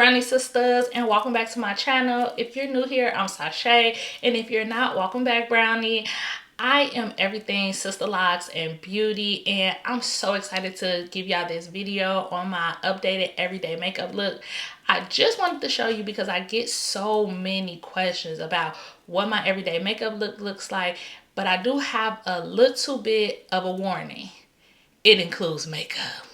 Brownie sisters, and welcome back to my channel. If you're new here, I'm Sashay, and if you're not, welcome back, Brownie. I am everything sister locks and beauty, and I'm so excited to give y'all this video on my updated everyday makeup look. I just wanted to show you because I get so many questions about what my everyday makeup look looks like, but I do have a little bit of a warning. It includes makeup.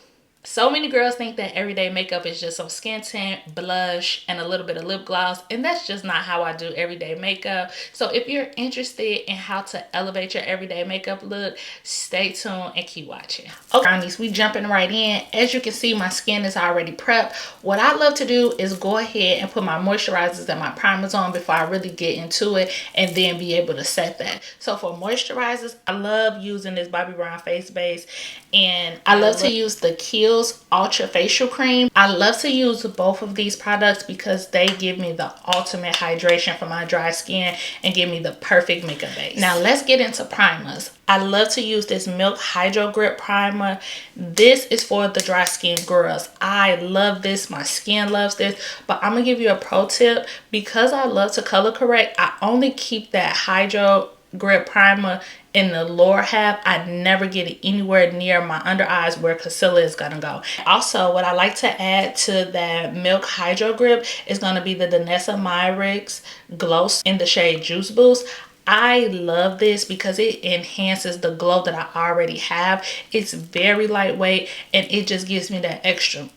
So many girls think that everyday makeup is just some skin tint, blush, and a little bit of lip gloss, and that's just not how I do everyday makeup. So if you're interested in how to elevate your everyday makeup look, stay tuned and keep watching. Okay, brownies, we jumping right in. As you can see, my skin is already prepped. What I love to do is go ahead and put my moisturizers and my primers on before I really get into it, and then be able to set that. So for moisturizers, I love using this Bobbi Brown face base, and I love to use the Kiehl's Ultra Facial Cream. I love to use both of these products because they give me the ultimate hydration for my dry skin and give me the perfect makeup base. Now let's get into primers. I love to use this Milk Hydro Grip Primer. This is for the dry skin girls. I love this. My skin loves this. But I'm going to give you a pro tip. Because I love to color correct, I only keep that Hydro Grip Primer in the lower half. I never get it anywhere near my under eyes where concealer is gonna go. Also, what I like to add to that Milk Hydro Grip is gonna be the Danessa Myricks Glow in the shade Juice Boost. I love this because it enhances the glow that I already have. It's very lightweight and it just gives me that extra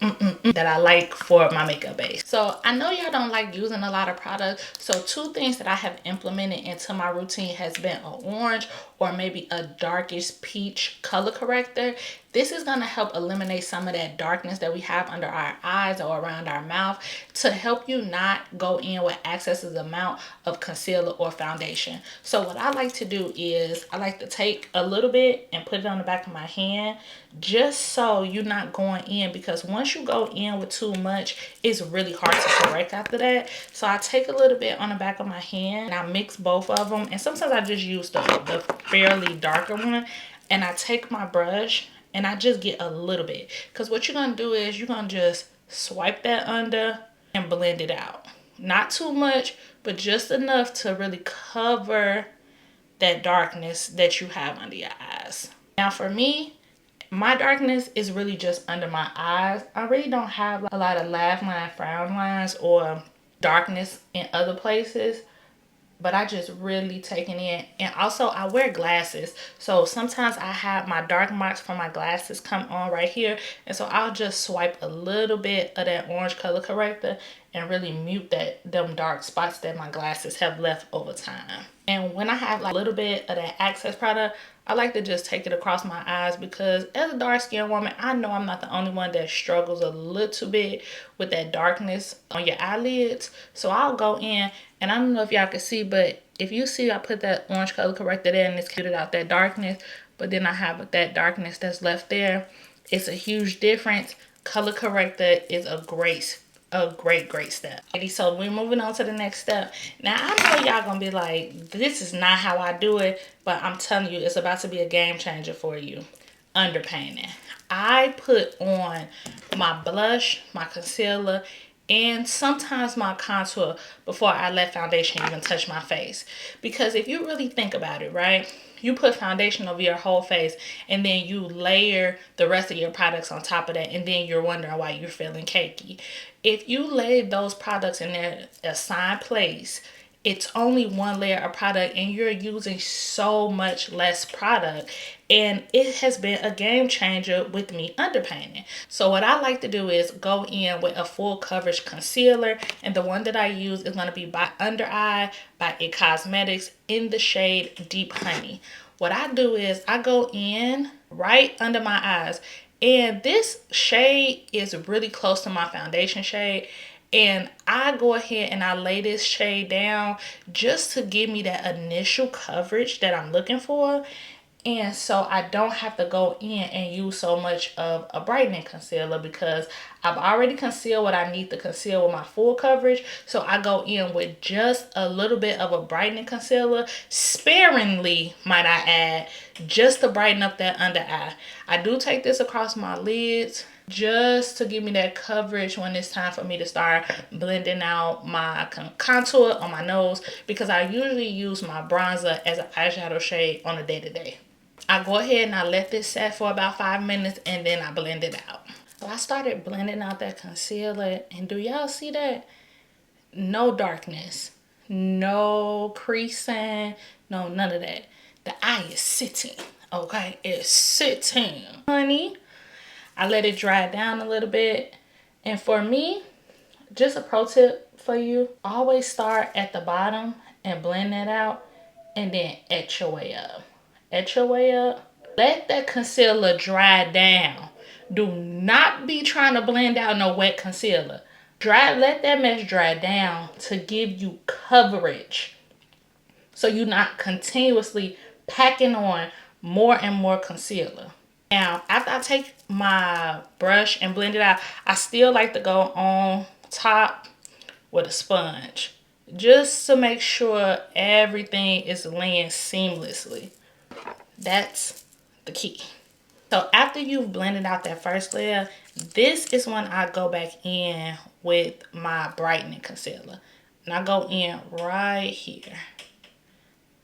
that I like for my makeup base. So I know y'all don't like using a lot of products. So two things that I have implemented into my routine has been an orange or maybe a darkish peach color corrector. This is going to help eliminate some of that darkness that we have under our eyes or around our mouth to help you not go in with excessive amount of concealer or foundation. So what I like to do is I like to take a little bit and put it on the back of my hand just so you're not going in, because once you go in with too much, it's really hard to correct after that. So I take a little bit on the back of my hand and I mix both of them, and sometimes I just use the fairly darker one, and I take my brush and I just get a little bit, because what you're going to do is you're going to just swipe that under and blend it out. Not too much, but just enough to really cover that darkness that you have under your eyes. Now for me, my darkness is really just under my eyes. I really don't have a lot of laugh line, frown lines, or darkness in other places, but I just really taking in. And also I wear glasses, so sometimes I have my dark marks from my glasses come on right here, and so I'll just swipe a little bit of that orange color corrector and really mute them dark spots that my glasses have left over time. And when I have like a little bit of that Access product, I like to just take it across my eyes, because as a dark skinned woman, I know I'm not the only one that struggles a little bit with that darkness on your eyelids. So I'll go in, and I don't know if y'all can see, but if you see, I put that orange color corrector there and it's cuted out that darkness, but then I have that darkness that's left there. It's a huge difference. Color corrector is a great step. So we're moving on to the next step. Now I know y'all gonna be like, this is not how I do it, but I'm telling you, it's about to be a game changer for you. Underpainting. I put on my blush, my concealer, and sometimes my contour before I let foundation even touch my face. Because if you really think about it, right? You put foundation over your whole face, and then you layer the rest of your products on top of that, and then you're wondering why you're feeling cakey. If you lay those products in their assigned place, it's only one layer of product and you're using so much less product, and it has been a game changer with me underpainting. So what I like to do is go in with a full coverage concealer, and the one that I use is going to be by Under Eye by IT Cosmetics in the shade Deep Honey. What I do is I go in right under my eyes, and this shade is really close to my foundation shade, and I go ahead and I lay this shade down just to give me that initial coverage that I'm looking for. And so I don't have to go in and use so much of a brightening concealer, because I've already concealed what I need to conceal with my full coverage. So I go in with just a little bit of a brightening concealer, sparingly might I add, just to brighten up that under eye. I do take this across my lids just to give me that coverage when it's time for me to start blending out my contour on my nose, because I usually use my bronzer as an eyeshadow shade on a day-to-day. I go ahead and I let this set for about 5 minutes and then I blend it out. So I started blending out that concealer, and do y'all see that? No darkness, no creasing, no none of that. The eye is sitting, okay? It's sitting, honey. I let it dry down a little bit. And for me, just a pro tip for you, always start at the bottom and blend that out and then etch your way up. Etch your way up. Let that concealer dry down. Do not be trying to blend out no wet concealer. Let that mess dry down to give you coverage, so you're not continuously packing on more and more concealer. Now, after I take my brush and blend it out, I still like to go on top with a sponge, just to make sure everything is laying seamlessly. That's the key. So after you've blended out that first layer, this is when I go back in with my brightening concealer. And I go in right here.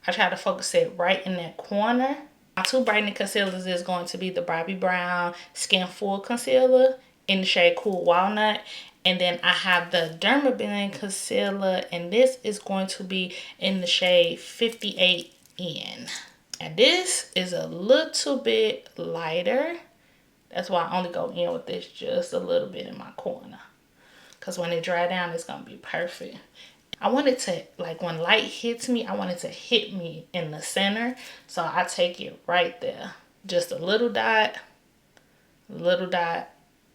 I try to focus it right in that corner. My two brightening concealers is going to be the Bobbi Brown Skin Full Concealer in the shade Cool Walnut. And then I have the Dermablend Concealer, and this is going to be in the shade 58N. And this is a little bit lighter. That's why I only go in with this just a little bit in my corner. Because when it dry down, it's going to be perfect. I want it to, like, when light hits me, I want it to hit me in the center. So I take it right there. Just a little dot, little dot,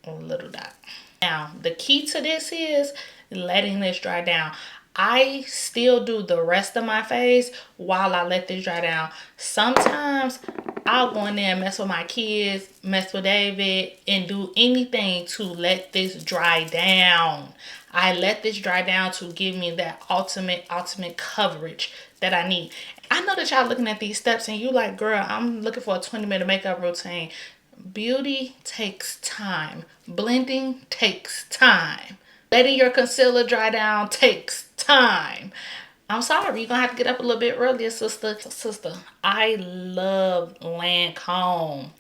and little dot. Now, the key to this is letting this dry down. I still do the rest of my face while I let this dry down. Sometimes I'll go in there and mess with my kids, mess with David, and do anything to let this dry down. I let this dry down to give me that ultimate coverage that I need. I know that y'all looking at these steps and you like, girl, I'm looking for a 20-minute makeup routine. Beauty takes time. Blending takes time. Letting your concealer dry down takes time. I'm sorry, you're gonna have to get up a little bit earlier, sister. I love Lancome.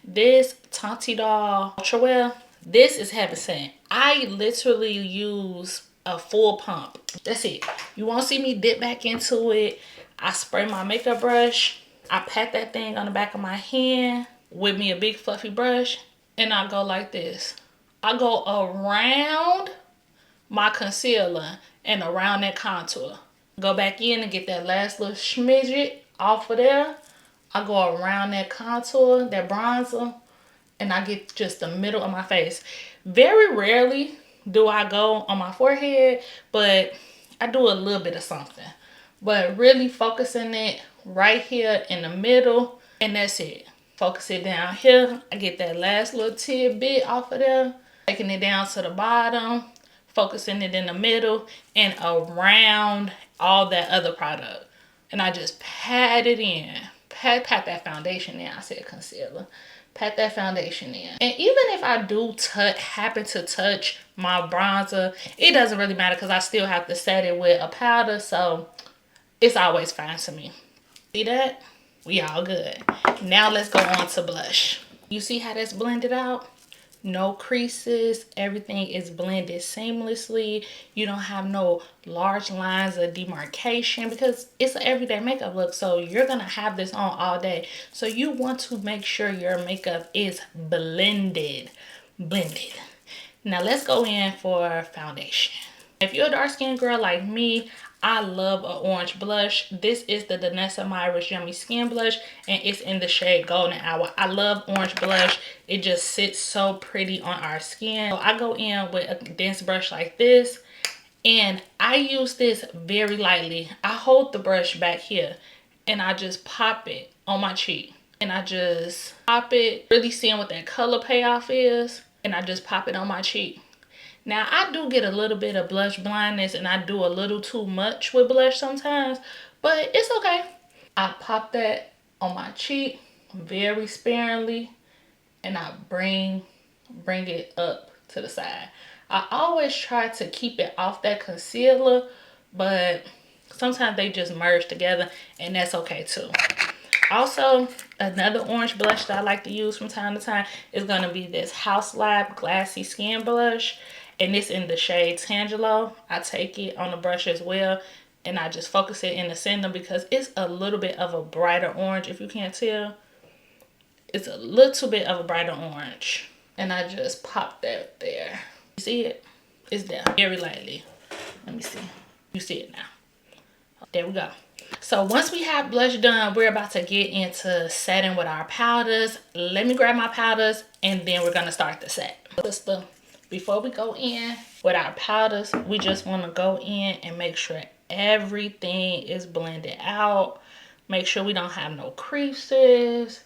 This Tonti Doll Ultra Wear, this is heaven sent. I literally use a full pump. That's it. You won't see me dip back into it. I spray my makeup brush. I pat that thing on the back of my hand with me a big fluffy brush, and I go like this. I go around my concealer and around that contour. Go back in and get that last little smidget off of there. I go around that contour, that bronzer, and I get just the middle of my face. Very rarely do I go on my forehead, but I do a little bit of something. But really focusing it right here in the middle, and that's it. Focus it down here. I get that last little tidbit off of there. Taking it down to the bottom. Focusing it in the middle and around all that other product. And I just pat it in. Pat that foundation in. I said concealer. Pat that foundation in. And even if I do happen to touch my bronzer, it doesn't really matter because I still have to set it with a powder. So it's always fine to me. See that? We all good. Now let's go on to blush. You see how that's blended out? No creases. Everything is blended seamlessly. You don't have no large lines of demarcation because it's an everyday makeup look. So you're going to have this on all day. So you want to make sure your makeup is blended. Now let's go in for foundation. If you're a dark skinned girl like me, I love an orange blush. This is the Danessa Myricks Yummy Skin Blush, and it's in the shade Golden Hour. I love orange blush. It just sits so pretty on our skin. So I go in with a dense brush like this, and I use this very lightly. I hold the brush back here, and I just pop it on my cheek. And I just pop it, really seeing what that color payoff is, and I just pop it on my cheek. Now, I do get a little bit of blush blindness and I do a little too much with blush sometimes, but it's okay. I pop that on my cheek very sparingly and I bring bring it up to the side. I always try to keep it off that concealer, but sometimes they just merge together, and that's okay too. Also, another orange blush that I like to use from time to time is going to be this Haus Lab Glassy Skin Blush. And it's in the shade Tangelo. I take it on the brush as well, and I just focus it in the center because it's a little bit of a brighter orange. If you can't tell, it's a little bit of a brighter orange. And I just pop that there. You see it? It's there very lightly. Let me see. You see it now. There we go. So once we have blush done, we're about to get into setting with our powders. Let me grab my powders and then we're gonna start the set. Before we go in with our powders, we just wanna go in and make sure everything is blended out. Make sure we don't have no creases.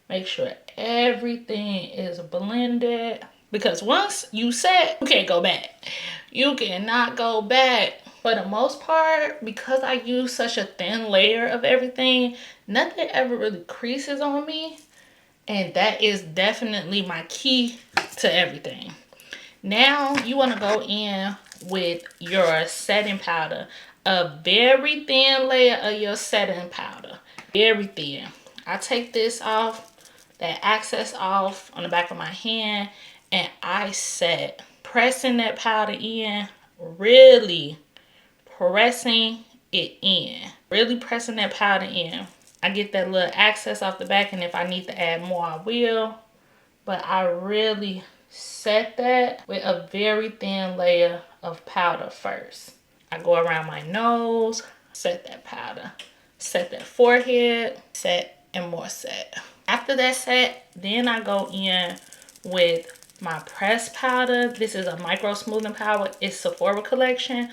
Make sure everything is blended. Because once you set, you can't go back. You cannot go back. For the most part, because I use such a thin layer of everything, nothing ever really creases on me. And that is definitely my key to everything. Now you want to go in with your setting powder. A very thin layer of your setting powder. Very thin. I take this off, that excess off on the back of my hand, and I set. Pressing that powder in, really pressing it in. Really pressing that powder in. I get that little excess off the back, and if I need to add more, I will. But I really set that with a very thin layer of powder first. I go around my nose, set that powder. Set that forehead, set, and more set. After that set, then I go in with my pressed powder. This is a micro smoothing powder. It's Sephora collection.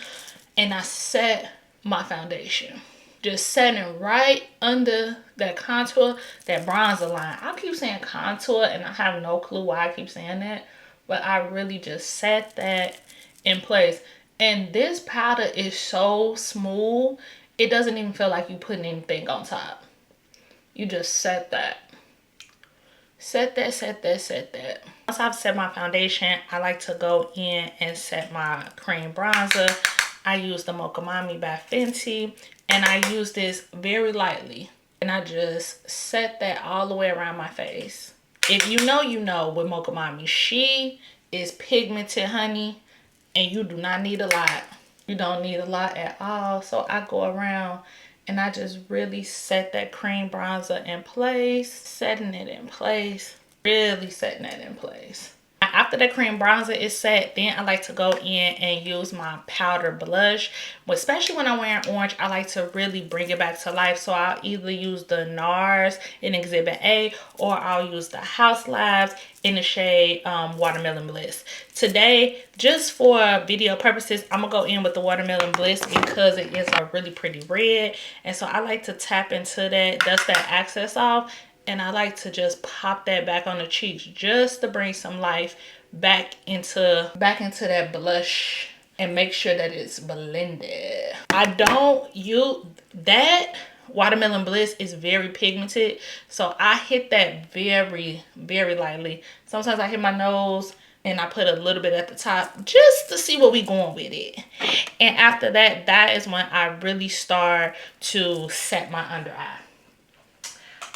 And I set my foundation. Just setting right under that contour, that bronzer line. I keep saying contour and I have no clue why I keep saying that. But I really just set that in place. And this powder is so smooth. It doesn't even feel like you putting anything on top. You just set that. Set that, set that, set that. Once I've set my foundation, I like to go in and set my cream bronzer. I use the Mocha Mami by Fenty, and I use this very lightly. And I just set that all the way around my face. If you know, you know with Mocha Mami. She is pigmented, honey, and you do not need a lot. You don't need a lot at all. So I go around and I just really set that cream bronzer in place. Setting it in place. Really setting that in place. After the cream bronzer is set, then I like to go in and use my powder blush. Especially when I'm wearing orange, I like to really bring it back to life. So I'll either use the NARS in Exhibit A, or I'll use the Haus Labs in the shade Watermelon Bliss. Today, just for video purposes, I'm going to go in with the Watermelon Bliss because it is a really pretty red. And so I like to tap into that, dust that excess off. And I like to just pop that back on the cheeks just to bring some life back into that blush and make sure that it's blended. I don't use that. Watermelon Bliss is very pigmented, so I hit that very, very lightly. Sometimes I hit my nose and I put a little bit at the top just to see where we going with it. And after that, that is when I really start to set my under eye.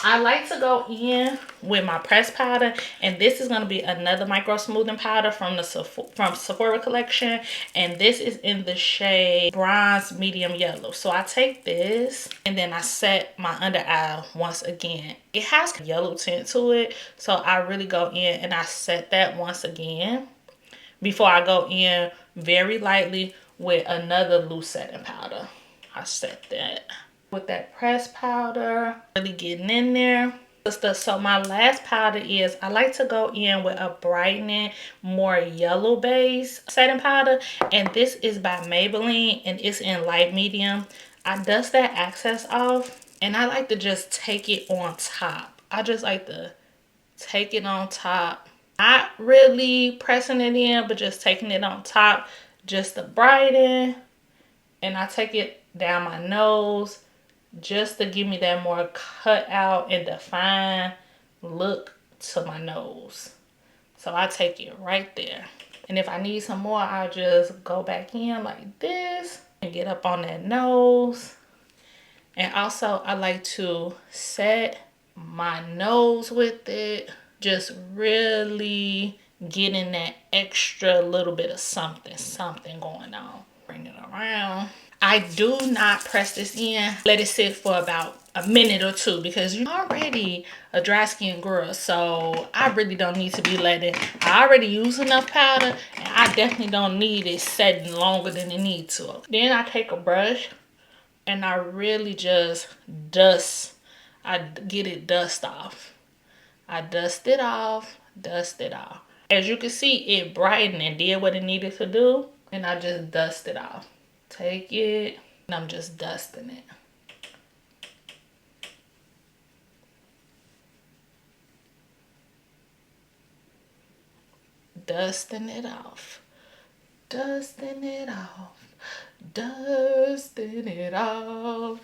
I like to go in with my pressed powder, and this is going to be another micro smoothing powder from Sephora collection, and this is in the shade Bronze Medium Yellow. So I take this and then I set my under eye once again. It has a yellow tint to it, so I really go in and I set that once again before I go in very lightly with another loose setting powder. I set that with that pressed powder, really getting in there. So my last powder is, I like to go in with a brightening, more yellow base setting powder, and this is by Maybelline, and it's in light medium. I dust that excess off, and I like to just take it on top. I just like to take it on top, not really pressing it in, but just taking it on top just to brighten. And I take it down my nose just to give me that more cut out and defined look to my nose. So I take it right there. And if I need some more, I'll just go back in like this and get up on that nose. And also I like to set my nose with it. Just really getting that extra little bit of something going on. Bring it around. I do not press this in. Let it sit for about a minute or two because you're already a dry skin girl. So I really don't need to be letting, I already use enough powder and I definitely don't need it setting longer than it needs to. Then I take a brush and I really just dust. I get it dust off. I dust it off, dust it off. As you can see, it brightened and did what it needed to do. And I just dust it off. Take it, and I'm just dusting it. Dusting it off. Dusting it off. Dusting it off.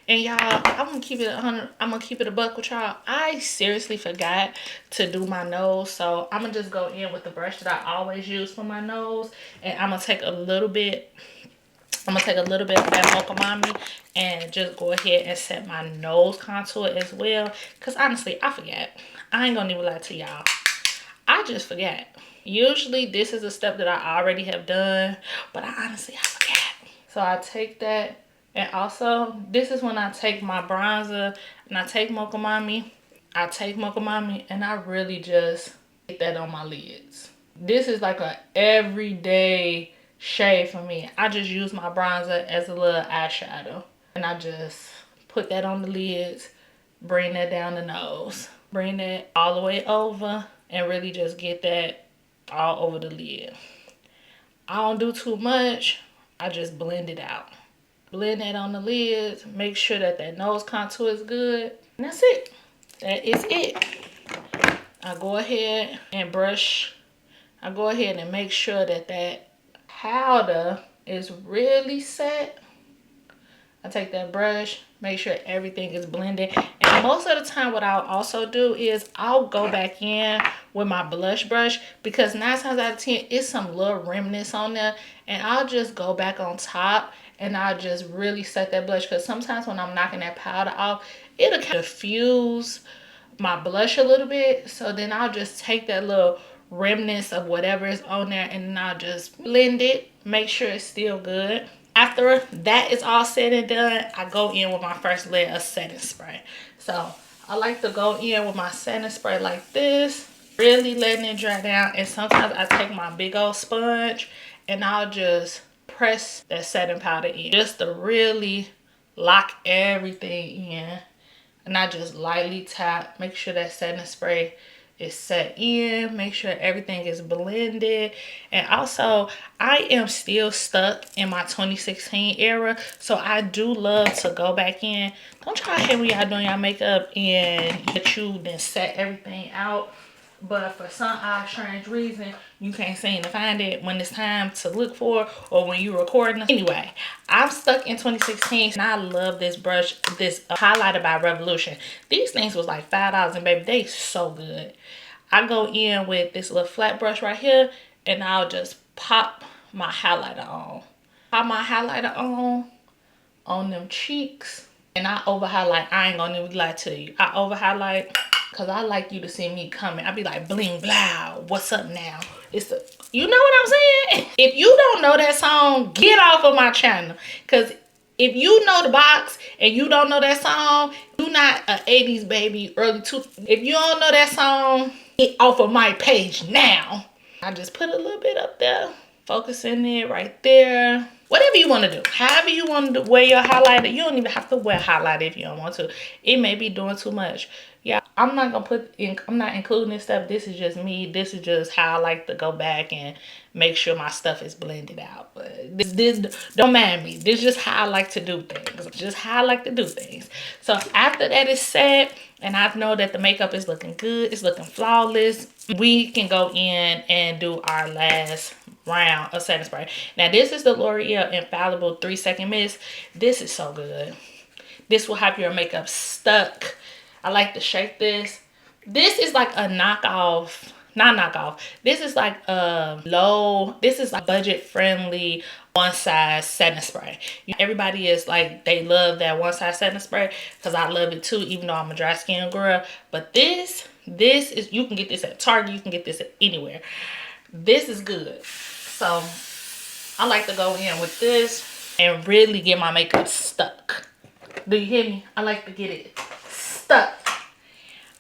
And y'all, I'm gonna keep it 100. I'm gonna keep it a buck with y'all. I seriously forgot to do my nose, so I'm gonna just go in with the brush that I always use for my nose, and I'm gonna take a little bit. I'm gonna take a little bit of that Mocha Mami and just go ahead and set my nose contour as well. Cause honestly, I forget. I ain't gonna even lie to y'all. I just forget. Usually this is a step that I already have done, but I forget. So I take that. And also, this is when I take my bronzer and I take Mocha Mami. I take Mocha Mami and I really just get that on my lids. This is like a everyday shade for me. I just use my bronzer as a little eyeshadow. And I just put that on the lids, bring that down the nose. Bring that all the way over and really just get that all over the lid. I don't do too much. I just blend it out. Blend that on the lids. Make sure that that nose contour is good. And that's it. That is it. I go ahead and brush. I go ahead and make sure that that powder is really set. I take that brush, make sure everything is blended. And most of the time what I'll also do is I'll go back in with my blush brush because 9 times out of 10 it's some little remnants on there, and I'll just go back on top and I'll just really set that blush because sometimes when I'm knocking that powder off, it'll kind of diffuse my blush a little bit. So then I'll just take that little remnants of whatever is on there and then I'll just blend it, make sure it's still good. After that is all said and done, I go in with my first layer of setting spray. So I like to go in with my setting spray like this, really letting it dry down. And sometimes I take my big old sponge and I'll just press that setting powder in just to really lock everything in. And I just lightly tap, make sure that setting spray is set in, make sure everything is blended. And also I am still stuck in my 2016 era, so I do love to go back in. Don't y'all hate when y'all doing y'all makeup and that you then set everything out, but for some odd strange reason you can't seem to find it when it's time to look for or when you're recording. Anyway, I'm stuck in 2016 and I love this brush, this highlighter by Revolution. These things was like $5 and baby, they so good. I go in with this little flat brush right here and I'll just pop my highlighter on. Pop my highlighter on them cheeks, and I over highlight. I ain't gonna even lie to you. I over highlight because I like you to see me coming. I be like bling blow, what's up now? It's the, you know what I'm saying? If you don't know that song, get off of my channel. Because if you know the box and you don't know that song, you not a 80s baby, early 2000s. If you don't know that song, get off of my page now. I just put a little bit up there. Focus in there, right there. Whatever you want to do. However you want to wear your highlighter. You don't even have to wear highlighter if you don't want to. It may be doing too much. Yeah, I'm not going to put in, I'm not including this stuff. This is just me. This is just how I like to go back and make sure my stuff is blended out. But this don't mind me. This is just how I like to do things. Just how I like to do things. So after that is set, and I know that the makeup is looking good, it's looking flawless, we can go in and do our last round of setting spray. Now this is the L'Oreal Infallible 3-Second Mist. This is so good. This will have your makeup stuck. I like to shake this. This is like a knockoff not knockoff. This is like this is like budget friendly one size setting spray. Everybody is like, they love that one size setting spray, because I love it too, even though I'm a dry skin girl. But this is, you can get this at Target, you can get this at anywhere. This is good. So I like to go in with this and really get my makeup stuck. Do you hear me? I like to get it stuck.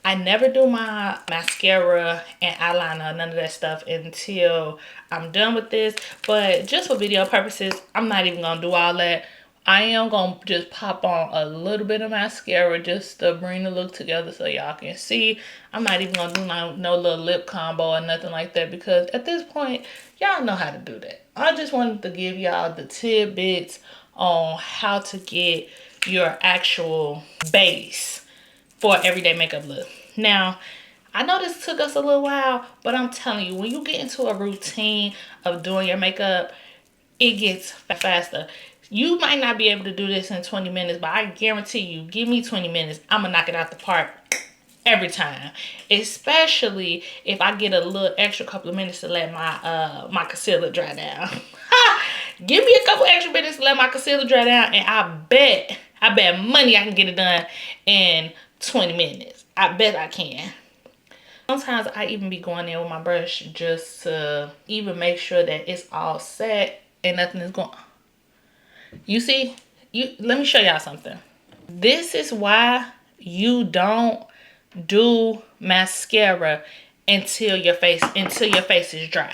I never do my mascara and eyeliner, none of that stuff, until I'm done with this. But just for video purposes, I'm not even gonna do all that. I am gonna just pop on a little bit of mascara just to bring the look together so y'all can see. I'm not even gonna do no little lip combo or nothing like that, because at this point, y'all know how to do that. I just wanted to give y'all the tidbits on how to get your actual base for everyday makeup look. Now, I know this took us a little while, but I'm telling you, when you get into a routine of doing your makeup, it gets faster. You might not be able to do this in 20 minutes, but I guarantee you, give me 20 minutes, I'm gonna knock it out the park every time. Especially if I get a little extra couple of minutes to let my my concealer dry down. Give me a couple extra minutes to let my concealer dry down, and I bet money I can get it done in 20 minutes. I bet I can. Sometimes I even be going in with my brush just to even make sure that it's all set and nothing is going. You see, let me show y'all something. This is why you don't do mascara until your face is dry.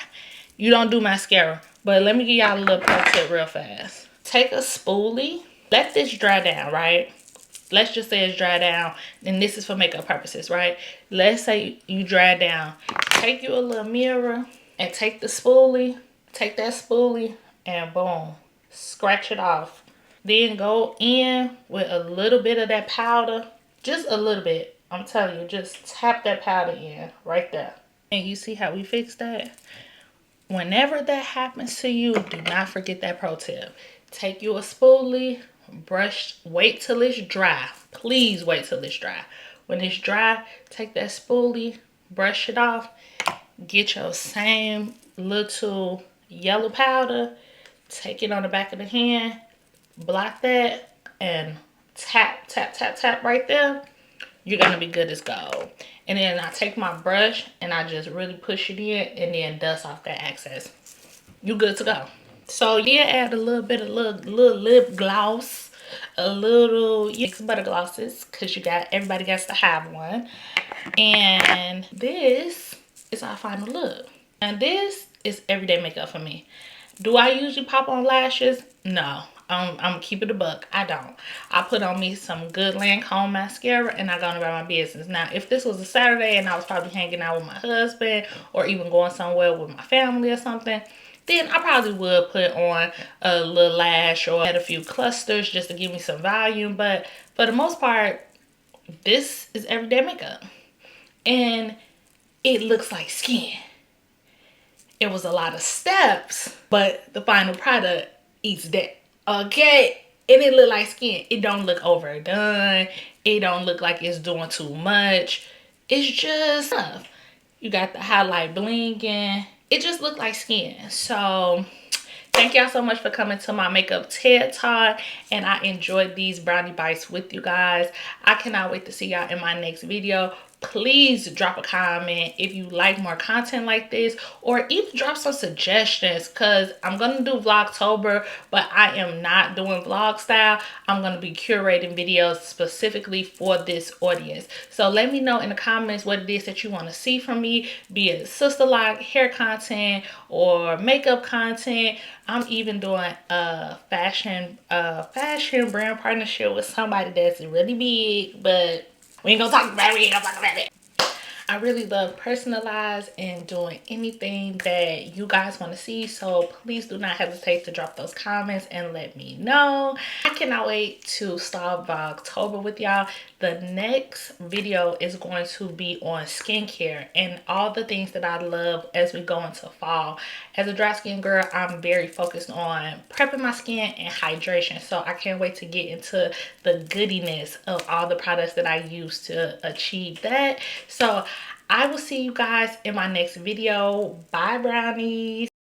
You don't do mascara. But let me give y'all a little pro tip real fast. Take a spoolie. Let this dry down, right? Let's just say it's dry down, and this is for makeup purposes, right? Let's say you dry down. Take you a little mirror and take the spoolie. Take that spoolie and boom, scratch it off. Then go in with a little bit of that powder, just a little bit. I'm telling you, just tap that powder in right there. And you see how we fixed that? Whenever that happens to you, do not forget that pro tip. Take you a spoolie, brush, wait till it's dry. Please wait till it's dry. When it's dry, take that spoolie, brush it off, get your same little yellow powder, take it on the back of the hand, block that, and tap, tap, tap, tap right there. You're gonna be good as gold. And then I take my brush and I just really push it in and then dust off that excess. You good to go. So yeah, add a little bit of little lip gloss, a little butter glosses, because everybody gets to have one. And this is our final look. And this is everyday makeup for me. Do I usually pop on lashes? No. I'm keep it a buck. I don't. I put on me some good Lancome mascara and I go about my business. Now, if this was a Saturday and I was probably hanging out with my husband or even going somewhere with my family or something, then I probably would put on a little lash or add a few clusters just to give me some volume. But for the most part, this is everyday makeup. And it looks like skin. It was a lot of steps, but the final product eats that. Okay, and it look like skin. It don't look overdone. It don't look like it's doing too much. It's just enough. You got the highlight blinging. It just looked like skin. So thank y'all so much for coming to my makeup TED Talk, and I enjoyed these brownie bites with you guys. I cannot wait to see y'all in my next video. Please drop a comment if you like more content like this, or even drop some suggestions, because I'm going to do Vlogtober, but I am not doing vlog style. I'm going to be curating videos specifically for this audience. So let me know in the comments what it is that you want to see from me, be it Sisterlock hair content or makeup content. I'm even doing a fashion brand partnership with somebody that's really big, but we ain't gonna talk about it. We ain't gonna talk about it. I really love personalized and doing anything that you guys want to see. So please do not hesitate to drop those comments and let me know. I cannot wait to start Vlogtober with y'all. The next video is going to be on skincare and all the things that I love as we go into fall. As a dry skin girl, I'm very focused on prepping my skin and hydration. So I can't wait to get into the goodiness of all the products that I use to achieve that. So I will see you guys in my next video. Bye, brownies.